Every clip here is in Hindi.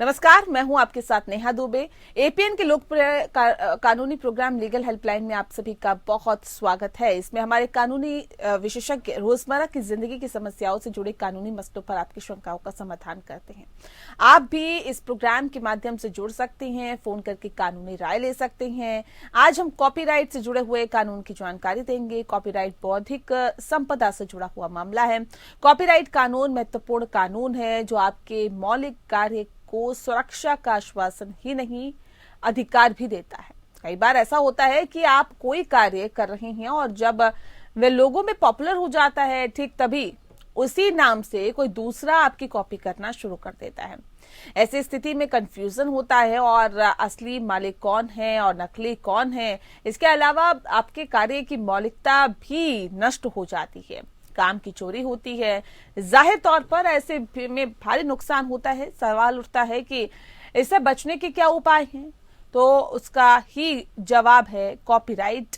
नमस्कार, मैं हूं आपके साथ नेहा दुबे। एपीएन के लोकप्रिय कानूनी प्रोग्राम लीगल हेल्पलाइन में आप सभी का बहुत स्वागत है। इसमें हमारे कानूनी विशेषज्ञ रोजमर्रा की जिंदगी की समस्याओं से जुड़े कानूनी मसलों पर आपकी शंकाओं का समाधान करते हैं। आप भी इस प्रोग्राम के माध्यम से जुड़ सकते हैं, फोन करके कानूनी राय ले सकते हैं। आज हम कॉपीराइट से जुड़े हुए कानून की जानकारी देंगे। कॉपीराइट बौद्धिक संपदा से जुड़ा हुआ मामला है। कॉपीराइट कानून महत्वपूर्ण कानून है जो आपके मौलिक कार्य को सुरक्षा का आश्वासन ही नहीं, अधिकार भी देता है। कई बार ऐसा होता है कि आप कोई कार्य कर रहे हैं और जब वे लोगों में पॉपुलर हो जाता है, ठीक तभी उसी नाम से कोई दूसरा आपकी कॉपी करना शुरू कर देता है। ऐसी स्थिति में कंफ्यूजन होता है और असली मालिक कौन है और नकली कौन है। इसके अलावा आपके कार्य की मौलिकता भी नष्ट हो जाती है, काम की चोरी होती है। जाहिर तौर पर ऐसे में भारी नुकसान होता है। सवाल उठता है कि इससे बचने के क्या उपाय हैं, तो उसका ही जवाब है कॉपीराइट।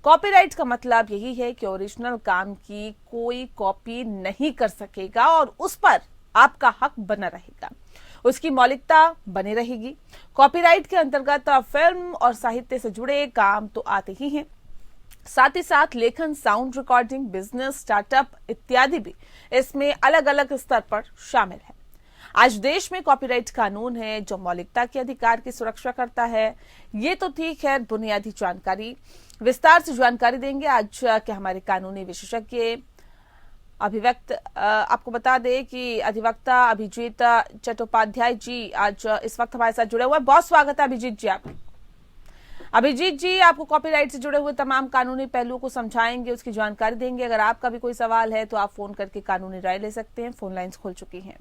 कॉपीराइट का मतलब यही है कि ओरिजिनल काम की कोई कॉपी नहीं कर सकेगा और उस पर आपका हक बना रहेगा, उसकी मौलिकता बनी रहेगी। कॉपीराइट के अंतर्गत फिल्म और साहित्य से जुड़े काम तो आते ही हैं, साथ ही साथ लेखन, साउंड रिकॉर्डिंग, बिजनेस, स्टार्टअप इत्यादि भी इसमें अलग अलग स्तर पर शामिल है। आज देश में कॉपीराइट कानून है जो मौलिकता के अधिकार की सुरक्षा करता है। ये तो ठीक है बुनियादी जानकारी। विस्तार से जानकारी देंगे आज के हमारे कानूनी विशेषज्ञ अभिव्यक्त। आपको बता दें कि अधिवक्ता अभिजीत चट्टोपाध्याय जी आज इस वक्त हमारे साथ जुड़े हुए हैं। बहुत स्वागत है अभिजीत जी आपका। अभिजीत जी, आपको कॉपीराइट से जुड़े हुए तमाम कानूनी पहलुओं को समझाएंगे, उसकी जानकारी देंगे। अगर आपका भी कोई सवाल है तो आप फोन करके कानूनी राय ले सकते हैं। फोन लाइंस खुल चुकी हैं।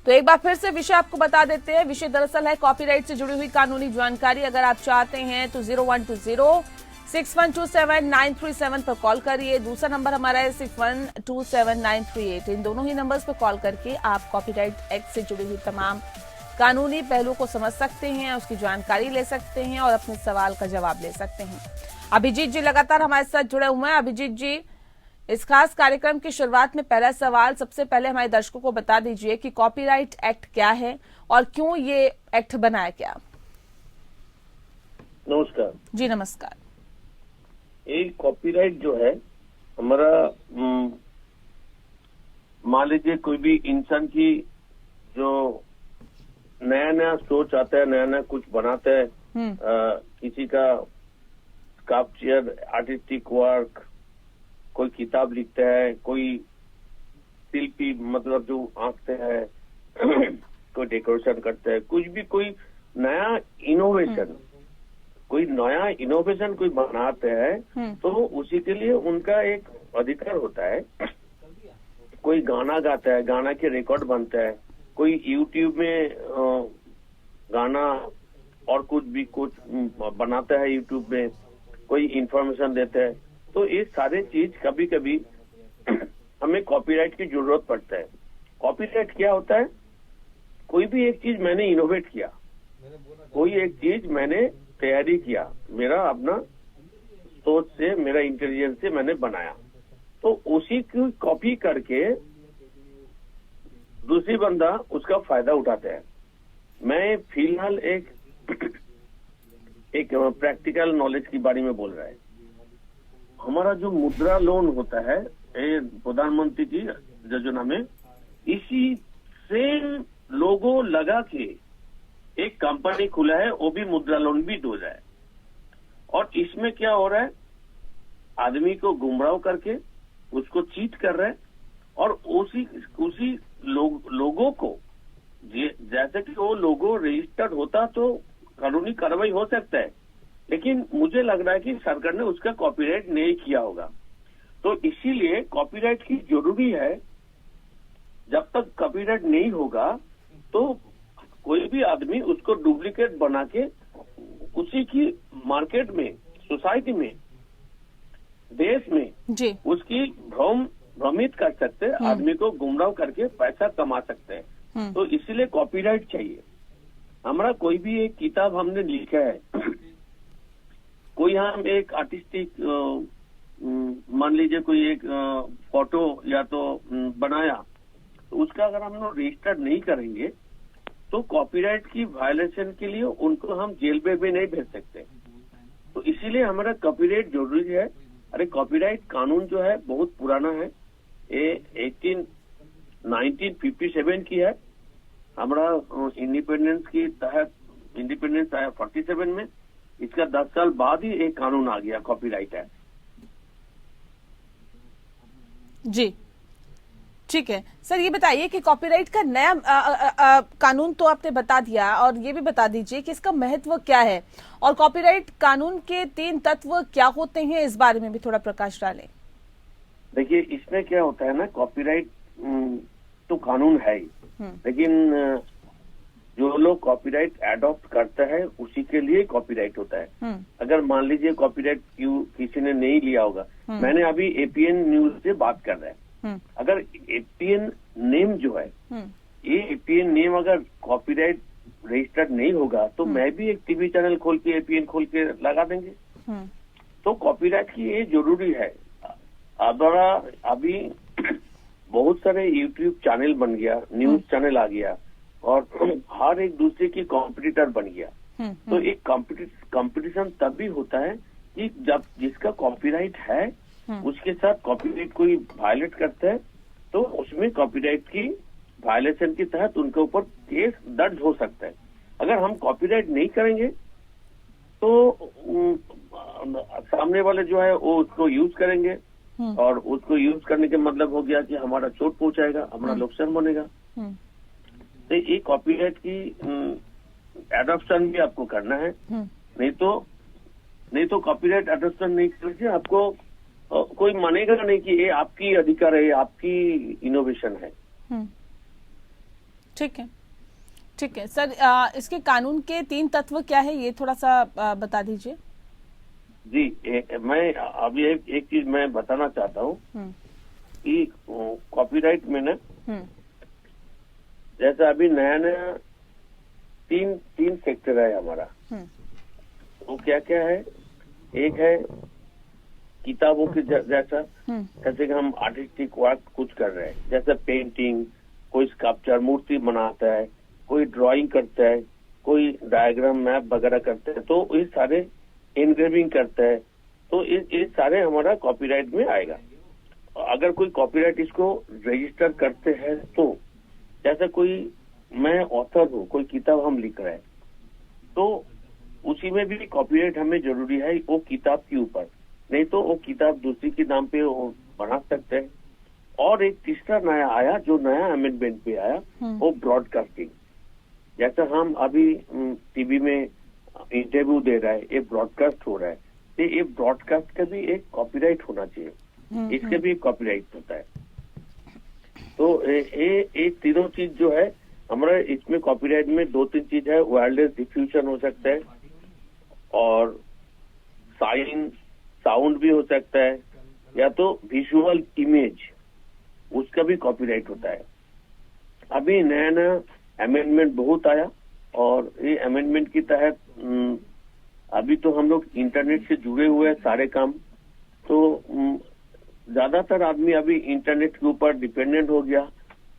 तो एक बार फिर से विषय आपको बता देते हैं। विषय दरअसल है कॉपीराइट से जुड़ी हुई कानूनी जानकारी। अगर आप चाहते हैं तो 0120-6127-937 पर कॉल करिए। दूसरा नंबर हमारा है 6127-938। इन दोनों ही नंबर्स पर कॉल करके आप कॉपीराइट एक्ट से जुड़ी हुई तमाम कानूनी पहलुओं को समझ सकते हैं, उसकी जानकारी ले सकते हैं और अपने सवाल का जवाब ले सकते हैं। अभिजीत जी लगातार हमारे साथ जुड़े हुए हैं। अभिजीत जी, इस खास कार्यक्रम की शुरुआत में पहला सवाल सबसे पहले हमारे दर्शकों को बता दीजिए कि कॉपीराइट एक्ट क्या है और क्यों ये एक्ट बनाया गया। नमस्कार जी नमस्कार। एक कॉपीराइट जो है हमारा, मान लीजिए कोई भी इंसान की जो नया नया सोच आता है, नया नया कुछ बनाता है, किसी का स्कल्पचर, आर्टिस्टिक वर्क, कोई किताब लिखता है, कोई शिल्पी मतलब जो आंकते हैं, कोई डेकोरेशन करता है, कुछ भी कोई नया इनोवेशन कोई बनाते हैं तो उसी के लिए उनका एक अधिकार होता है। कोई गाना गाता है, गाना के रिकॉर्ड बनता है, कोई यूट्यूब में गाना और कुछ बनाता है यूट्यूब में, कोई इंफॉर्मेशन देता है, तो ये सारे चीज कभी कभी हमें कॉपीराइट की जरूरत पड़ता है। कॉपीराइट क्या होता है? कोई भी एक चीज मैंने इनोवेट किया, कोई एक चीज मैंने तैयारी किया, मेरा अपना सोच से, मेरा इंटेलिजेंस से मैंने बनाया, तो उसी की कॉपी करके दूसरी बंदा उसका फायदा उठाता है। मैं फिलहाल एक प्रैक्टिकल नॉलेज के बारे में बोल रहा है। हमारा जो मुद्रा लोन होता है प्रधानमंत्री की योजना में, इसी सेम लोगो लगा के एक कंपनी खुला है, वो भी मुद्रा लोन भी दे रहा है। और इसमें क्या हो रहा है, आदमी को गुमराह करके उसको चीट कर रहा है और उसी लोगों को, जैसे कि वो लोगो रजिस्टर्ड होता तो कानूनी कार्रवाई हो सकता है, लेकिन मुझे लग रहा है कि सरकार ने उसका कॉपीराइट नहीं किया होगा। तो इसीलिए कॉपीराइट की जरूरी है। जब तक कॉपीराइट नहीं होगा तो कोई भी आदमी उसको डुप्लीकेट बना के उसी की मार्केट में, सोसाइटी में, देश में जी उसकी भ्रमित कर सकते हैं, आदमी को गुमराह करके पैसा कमा सकते हैं। तो इसीलिए कॉपीराइट चाहिए। हमारा कोई भी एक किताब हमने लिखा है, कोई हम एक आर्टिस्टिक, मान लीजिए कोई एक फोटो या तो बनाया, तो उसका अगर हम लोग रजिस्टर नहीं करेंगे तो कॉपीराइट की वायलेशन के लिए उनको हम जेल में भी नहीं भेज सकते। तो इसीलिए हमारा कॉपीराइट जरूरी है। अरे कॉपीराइट कानून जो है बहुत पुराना है, ये 1957 की है। हमारा इंडिपेंडेंस की तहत इंडिपेंडेंस आया 47 में, इसका 10 साल बाद ही एक कानून आ गया कॉपीराइट एक्ट। जी ठीक है सर, ये बताइए कि कॉपीराइट का नया कानून तो आपने बता दिया, और ये भी बता दीजिए कि इसका महत्व क्या है और कॉपीराइट कानून के 3 तत्व क्या होते हैं, इस बारे में भी थोड़ा प्रकाश डालें। देखिए इसमें क्या होता है ना, कॉपीराइट तो कानून है ही, लेकिन जो लोग कॉपीराइट एडॉप्ट करते हैं उसी के लिए कॉपीराइट होता है। अगर मान लीजिए कॉपीराइट किसी ने नहीं लिया होगा, मैंने अभी एपीएन न्यूज से बात कर रहा है, अगर एपीएन नेम जो है, ये एपीएन नेम अगर कॉपीराइट रजिस्टर्ड नहीं होगा तो मैं भी एक टीवी चैनल खोल के एपीएन खोल के लगा देंगे। तो कॉपीराइट की ये जरूरी है। अभी बहुत सारे यूट्यूब चैनल बन गया, न्यूज चैनल आ गया, और हर एक दूसरे की कॉम्पिटिटर बन गया। तो एक कंपटीशन तब भी होता है कि जब जिसका कॉपीराइट है उसके साथ कॉपीराइट कोई वायलेट करता है, तो उसमें कॉपीराइट की वायलेशन के तहत उनके ऊपर केस दर्ज हो सकता है। अगर हम कॉपीराइट नहीं करेंगे तो सामने वाले जो है वो उसको यूज करेंगे, और उसको यूज करने के मतलब हो गया कि हमारा चोट पहुंचाएगा, हमारा नुकसान बनेगा। तो ये कॉपीराइट की एडॉप्शन भी आपको करना है, नहीं तो कॉपीराइट एडॉप्शन नहीं करके आपको कोई मानेगा नहीं कि ये आपकी अधिकार है, आपकी इनोवेशन है। ठीक है सर, इसके कानून के 3 तत्व क्या है, ये थोड़ा सा बता दीजिए। जी, मैं अभी एक चीज मैं बताना चाहता हूँ कि कॉपीराइट में ना, जैसा अभी नया तीन सेक्टर है हमारा। वो क्या क्या है? एक है किताबों के जैसा, जैसे कि हम आर्टिस्टिक वर्क कुछ कर रहे हैं, जैसे पेंटिंग, कोई स्कल्पचर मूर्ति बनाता है, कोई ड्राइंग करता है, कोई डायग्राम मैप वगैरह करते हैं, तो ये सारे एनग्रेविंग करता है, तो ये सारे हमारा कॉपीराइट में आएगा। अगर कोई कॉपीराइट इसको रजिस्टर करते हैं तो, जैसे कोई मैं ऑथर हूँ, कोई किताब हम लिख रहे हैं, तो उसी में भी कॉपीराइट हमें जरूरी है, वो किताब के ऊपर, नहीं तो वो किताब दूसरी के नाम पे वो बना सकते हैं। और एक तीसरा नया आया, जो नया अमेंडमेंट पे आया, वो ब्रॉडकास्टिंग। जैसे हम अभी टीवी में इंटरव्यू दे रहे हैं, ये ब्रॉडकास्ट हो रहा है, तो ये ब्रॉडकास्ट का भी एक कॉपीराइट होना चाहिए, इसके भी कॉपीराइट होता है। तो ये तीनों चीज जो है हमारा, इसमें कॉपीराइट में 2-3 चीज है। वायरलेस डिफ्यूजन हो सकता है, और साउंड भी हो सकता है, या तो विजुअल इमेज, उसका भी कॉपीराइट होता है। अभी नया अमेंडमेंट बहुत आया, और ये अमेंडमेंट के तहत अभी तो हम लोग इंटरनेट से जुड़े हुए हैं सारे काम, तो ज्यादातर आदमी अभी इंटरनेट के ऊपर डिपेंडेंट हो गया,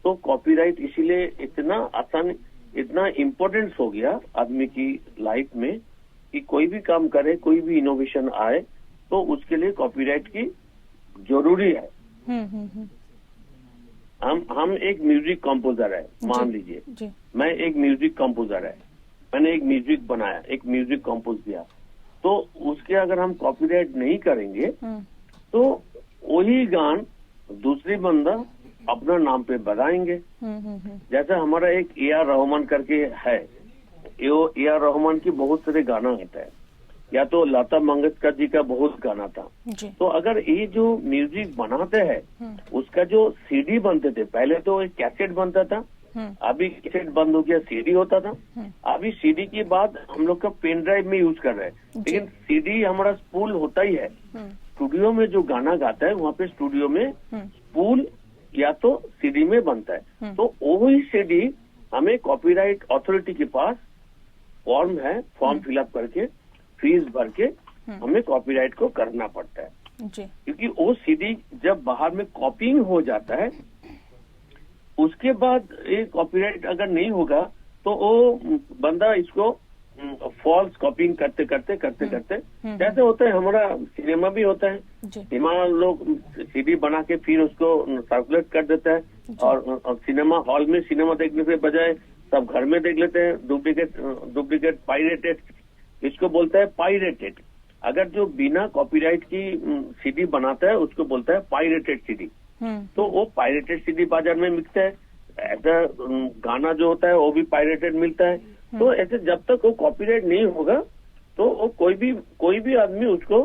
तो कॉपीराइट इसीलिए इतना आसान, इतना इम्पोर्टेंस हो गया आदमी की लाइफ में कि कोई भी काम करे, कोई भी इनोवेशन आए, तो उसके लिए कॉपीराइट की जरूरी है। हम एक म्यूजिक कंपोजर है, मान लीजिए मैं एक म्यूजिक कंपोजर है, मैंने एक म्यूजिक बनाया, एक म्यूजिक कंपोज किया, तो उसके अगर हम कॉपीराइट नहीं करेंगे तो वही गान दूसरी बंदा अपना नाम पे बनाएंगे। जैसे हमारा एक ए.आर. रहमान करके है, ए.आर. रहमान की बहुत सारे गाना होता है, या तो लता मंगेशकर जी का बहुत गाना था। तो अगर ये जो म्यूजिक बनाते हैं उसका जो सीडी बनते थे, पहले तो एक कैसेट बनता था, अभी कैसेट बंद हो गया, सीडी होता था। अभी सीडी के बाद हम लोग का पेन ड्राइव में यूज कर रहे हैं, लेकिन सीडी हमारा स्पूल होता ही है। स्टूडियो में जो गाना गाता है वहाँ पे स्टूडियो में स्पूल या तो सीडी में बनता है, तो वही सीडी हमें कॉपीराइट अथॉरिटी के पास फॉर्म है, फॉर्म फिलअप करके फीस भर के हमें कॉपीराइट को करना पड़ता है। क्योंकि वो सीडी जब बाहर में कॉपिंग हो जाता है उसके बाद ये कॉपीराइट अगर नहीं होगा तो वो बंदा इसको फॉल्स कॉपिंग करते करते जैसे होता है हमारा सिनेमा भी होता है। सिनेमा लोग सीडी बना के फिर उसको सर्कुलेट कर देता है और सिनेमा हॉल में सिनेमा देखने से बजाय सब घर में देख लेते हैं। डुप्लीकेट पायरेटेड, इसको बोलता है पायरेटेड। अगर जो बिना कॉपीराइट की सीडी बनाता है उसको बोलता है पायरेटेड सीडी। तो वो पायरेटेड सीडी बाजार में मिलता है। ऐसा गाना जो होता है वो भी पायरेटेड मिलता है। तो ऐसे जब तक वो कॉपीराइट नहीं होगा तो वो कोई भी आदमी उसको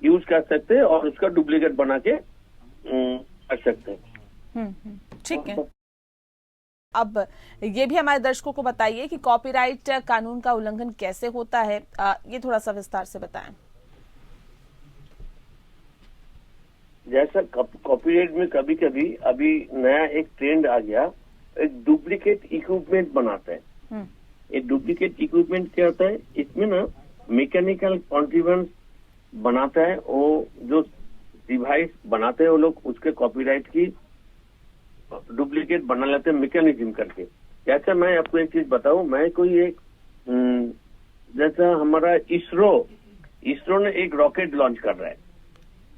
यूज कर सकते हैं और उसका डुप्लीकेट बना के कर सकते हैं। ठीक है। अब ये भी हमारे दर्शकों को बताइए कि कॉपीराइट कानून का उल्लंघन कैसे होता है, ये थोड़ा सा विस्तार से बताएं। जैसा कॉपीराइट में कभी कभी अभी नया एक ट्रेंड आ गया, एक डुप्लीकेट इक्विपमेंट बनाते हैं। एक डुप्लीकेट इक्विपमेंट क्या होता है, इसमें ना मैकेनिकल कॉन्ट्रीवेंस बनाता है। वो जो डिवाइस बनाते हैं वो लोग उसके कॉपीराइट की डुप्लीकेट बना लेते हैं मैकेनिज्म करके। जैसा मैं आपको एक चीज बताऊं, मैं कोई एक जैसा हमारा इसरो ने एक रॉकेट लॉन्च कर रहा है।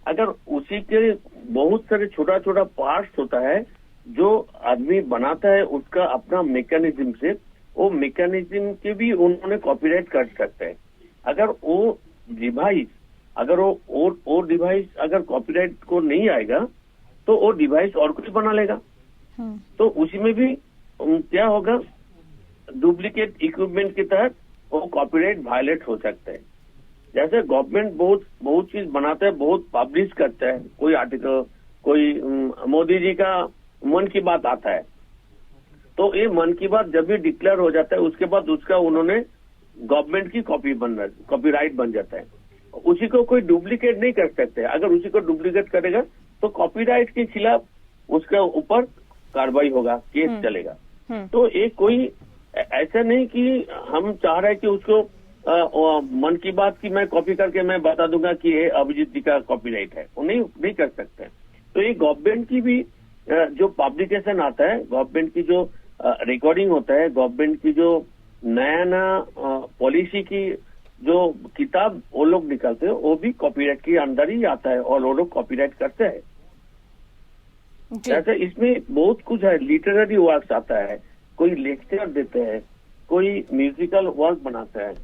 अगर उसी के बहुत सारे छोटा छोटा पार्ट्स होता है जो आदमी बनाता है उसका अपना मैकेनिज्म से, वो मैकेनिज्म के भी उन्होंने कॉपीराइट कर सकते हैं। अगर वो डिवाइस अगर कॉपीराइट को नहीं आएगा तो वो डिवाइस और कुछ बना लेगा। तो उसी में भी क्या होगा, डुप्लीकेट इक्विपमेंट के तहत वो कॉपीराइट वायलेट हो सकता है। जैसे गवर्नमेंट बहुत चीज बनाता है, बहुत पब्लिश करता है, कोई आर्टिकल, कोई मोदी जी का मन की बात आता है, तो ये मन की बात जब भी डिक्लेयर हो जाता है उसके बाद उसका उन्होंने गवर्नमेंट की कॉपीराइट बन जाता है। उसी को कोई डुप्लीकेट नहीं कर सकते। अगर उसी को डुप्लीकेट करेगा तो कॉपीराइट के खिलाफ उसका ऊपर कार्रवाई होगा, केस चलेगा। तो ये कोई ऐसा नहीं कि हम चाह रहे हैं कि उसको मन की बात की मैं कॉपी करके मैं बता दूंगा कि ये अभिजीत जी का कॉपीराइट है, वो नहीं कर सकते। तो ये गवर्नमेंट की भी जो पब्लिकेशन आता है, गवर्नमेंट की जो रिकॉर्डिंग होता है, गवर्नमेंट की जो नया पॉलिसी की जो किताब वो लोग निकालते हैं, वो भी कॉपीराइट के अंदर ही आता है और वो लोग कॉपीराइट करते हैं। जैसे इसमें बहुत कुछ है, लिटरेरी वर्क्स आता है, कोई लेक्चर देते हैं, कोई म्यूजिकल वर्क बनाता है,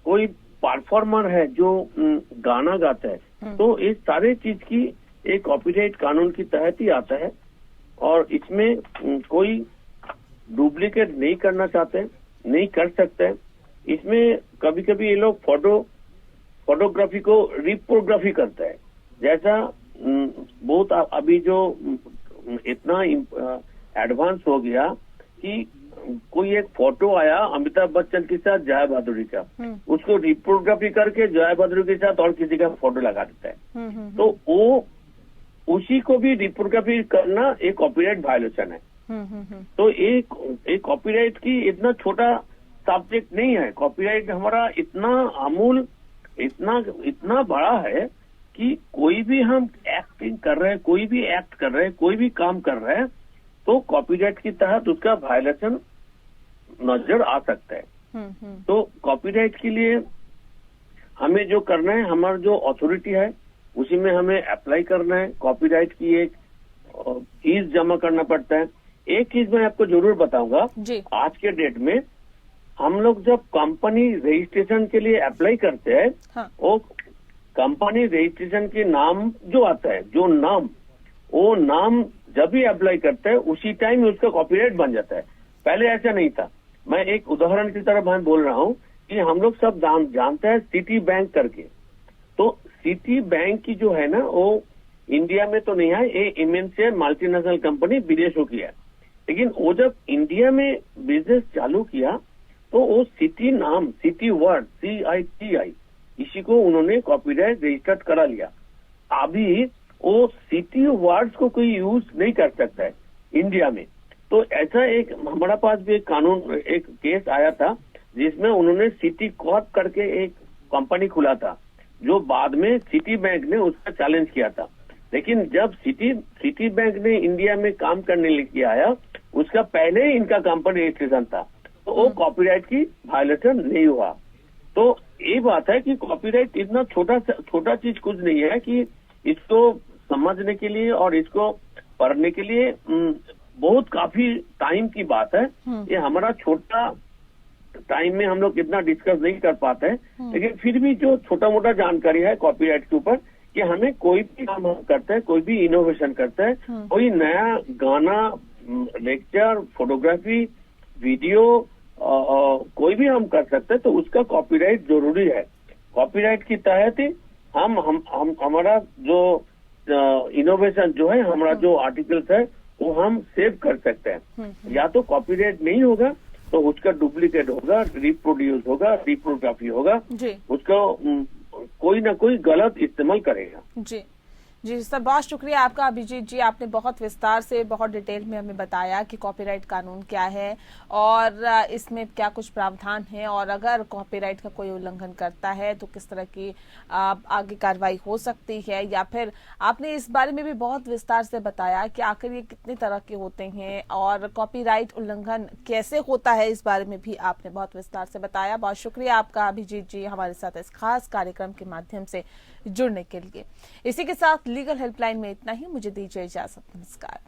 कोई परफॉर्मर है जो गाना गाता है। तो इस सारे चीज की एक कॉपीराइट कानून की तहत ही आता है और इसमें कोई डुप्लीकेट नहीं करना चाहते, नहीं कर सकते। इसमें कभी कभी ये लोग फोटोग्राफी को रिपोर्टोग्राफी करता है। जैसा बहुत अभी जो इतना एडवांस हो गया कि कोई एक फोटो आया अमिताभ बच्चन के साथ जया भादुरी का, उसको रिपोर्टोग्राफी करके जया भादुरी के साथ और किसी का फोटो लगा देता है। तो वो उसी को भी रिपोर्टोग्राफी करना एक कॉपीराइट वायलेशन है। तो एक कॉपीराइट की इतना छोटा सब्जेक्ट नहीं है। कॉपीराइट हमारा इतना अमूल, इतना बड़ा है कि कोई भी हम एक्टिंग कर रहे हैं, कोई भी एक्ट कर रहे हैं, कोई भी काम कर रहे हैं, तो कॉपीराइट के तहत उसका वायलेशन नजर आ सकता है। तो कॉपीराइट के लिए हमें जो करना है, हमारा जो अथॉरिटी है उसी में हमें अप्लाई करना है। कॉपीराइट की एक फीस जमा करना पड़ता है। एक चीज मैं आपको जरूर बताऊंगा, आज के डेट में हम लोग जब कंपनी रजिस्ट्रेशन के लिए अप्लाई करते हैं, वो कंपनी रजिस्ट्रेशन के नाम जो आता है, वो नाम जब भी अप्लाई करते हैं उसी टाइम उसका कॉपीराइट बन जाता है। पहले ऐसा नहीं था। मैं एक उदाहरण की तरह मैं बोल रहा हूँ कि हम लोग सब जानते हैं सिटी बैंक करके। तो सिटी बैंक की जो है ना, वो इंडिया में तो नहीं है, ये इमेंस मल्टीनेशनल कंपनी विदेशों की है। लेकिन वो जब इंडिया में बिजनेस चालू किया तो वो सिटी वर्ड CITI, इसी को उन्होंने कॉपीराइट रजिस्टर्ड करा लिया। अभी वो सिटी वर्ड्स को कोई यूज नहीं कर सकता है इंडिया में। तो ऐसा एक हमारा पास भी एक केस आया था जिसमें उन्होंने सिटी कॉर्प करके एक कंपनी खुला था, जो बाद में सिटी बैंक ने उसका चैलेंज किया था। लेकिन जब सिटी बैंक ने इंडिया में काम करने के लिए आया उसका पहले ही इनका कंपनी रजिस्ट्रेशन था, तो वो कॉपीराइट की वायलेशन नहीं हुआ। तो ये बात है कि कॉपीराइट इतना छोटा चीज कुछ नहीं है कि इसको समझने के लिए और इसको पढ़ने के लिए बहुत काफी टाइम की बात है। ये हमारा छोटा टाइम में हम लोग इतना डिस्कस नहीं कर पाते हैं, लेकिन फिर भी जो छोटा मोटा जानकारी है कॉपीराइट के ऊपर कि हमें कोई भी काम हम करते हैं, कोई भी इनोवेशन करते हैं, कोई नया गाना, लेक्चर, फोटोग्राफी, वीडियो कोई भी हम कर सकते हैं, तो उसका कॉपीराइट जरूरी है। कॉपीराइट की तहत ही हम हमारा जो इनोवेशन जो है, हमारा जो आर्टिकल्स है वो हम सेव कर सकते हैं। या तो कॉपीराइट नहीं होगा तो उसका डुप्लीकेट होगा, रिप्रोड्यूस होगा, रिप्रोग्राफी होगा, उसका कोई ना कोई गलत इस्तेमाल करेगा। जी सर, बहुत शुक्रिया आपका अभिजीत जी। आपने बहुत विस्तार से, बहुत डिटेल में हमें बताया कि कॉपीराइट कानून क्या है और इसमें क्या कुछ प्रावधान है, और अगर कॉपीराइट का कोई उल्लंघन करता है तो किस तरह की आगे कार्रवाई हो सकती है, या फिर आपने इस बारे में भी बहुत विस्तार से बताया कि आखिर ये कितने तरह के होते हैं और कॉपीराइट उल्लंघन कैसे होता है, इस बारे में भी आपने बहुत विस्तार से बताया। बहुत शुक्रिया आपका अभिजीत जी हमारे साथ इस खास कार्यक्रम के माध्यम से जुड़ने के लिए। इसी के साथ लीगल हेल्पलाइन में इतना ही। मुझे दीजिए इजाजत। नमस्कार।